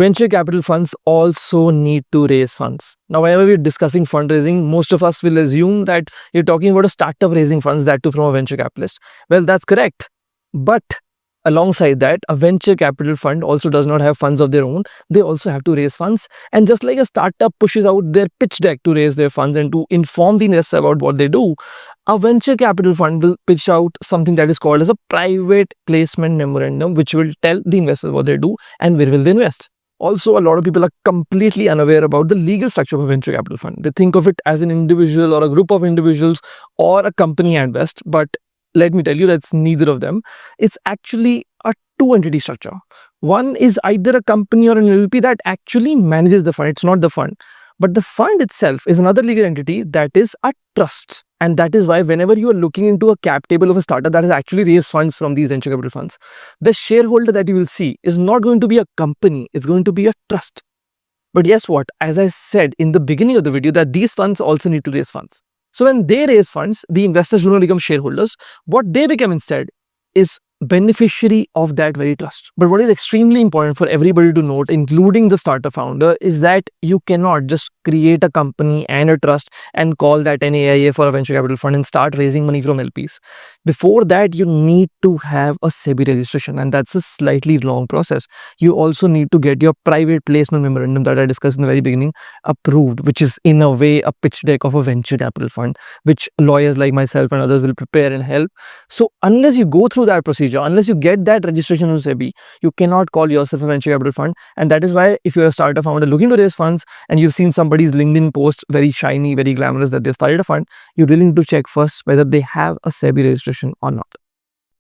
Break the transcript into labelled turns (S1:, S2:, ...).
S1: Venture capital funds also need to raise funds. Now, whenever we're discussing fundraising, most of us will assume that you're talking about a startup raising funds, that too from a venture capitalist. Well, that's correct. But alongside that, a venture capital fund also does not have funds of their own. They also have to raise funds. And just like a startup pushes out their pitch deck to raise their funds and to inform the investors about what they do, a venture capital fund will pitch out something that is called as a private placement memorandum, which will tell the investors what they do and where will they invest. Also, a lot of people are completely unaware about the legal structure of a venture capital fund. They think of it as an individual or a group of individuals or a company at best, but let me tell you, that's neither of them. It's actually a two-entity structure. One is either a company or an LLP that actually manages the fund. It's not the fund. But the fund itself is another legal entity, that is a trust. And that is why whenever you are looking into a cap table of a startup that has actually raised funds from these venture capital funds, the shareholder that you will see is not going to be a company, it's going to be a trust. But guess what? As I said in the beginning of the video, that these funds also need to raise funds. So when they raise funds, the investors do not become shareholders. What they become instead is beneficiary of that very trust. But what is extremely important for everybody to note, including the startup founder, is that you cannot just create a company and a trust and call that an AIF or a venture capital fund and start raising money from LPs. Before that, you need to have a SEBI registration, and that's a slightly long process. You also need to get your private placement memorandum that I discussed in the very beginning approved, which is in a way a pitch deck of a venture capital fund, which lawyers like myself and others will prepare and help. So unless you go through that procedure, unless you get that registration on SEBI, you cannot call yourself a venture capital fund. And that is why if you're a startup founder looking to raise funds and you've seen somebody's LinkedIn post, very shiny, very glamorous, that they started a fund, you really need to check first whether they have a SEBI registration or not.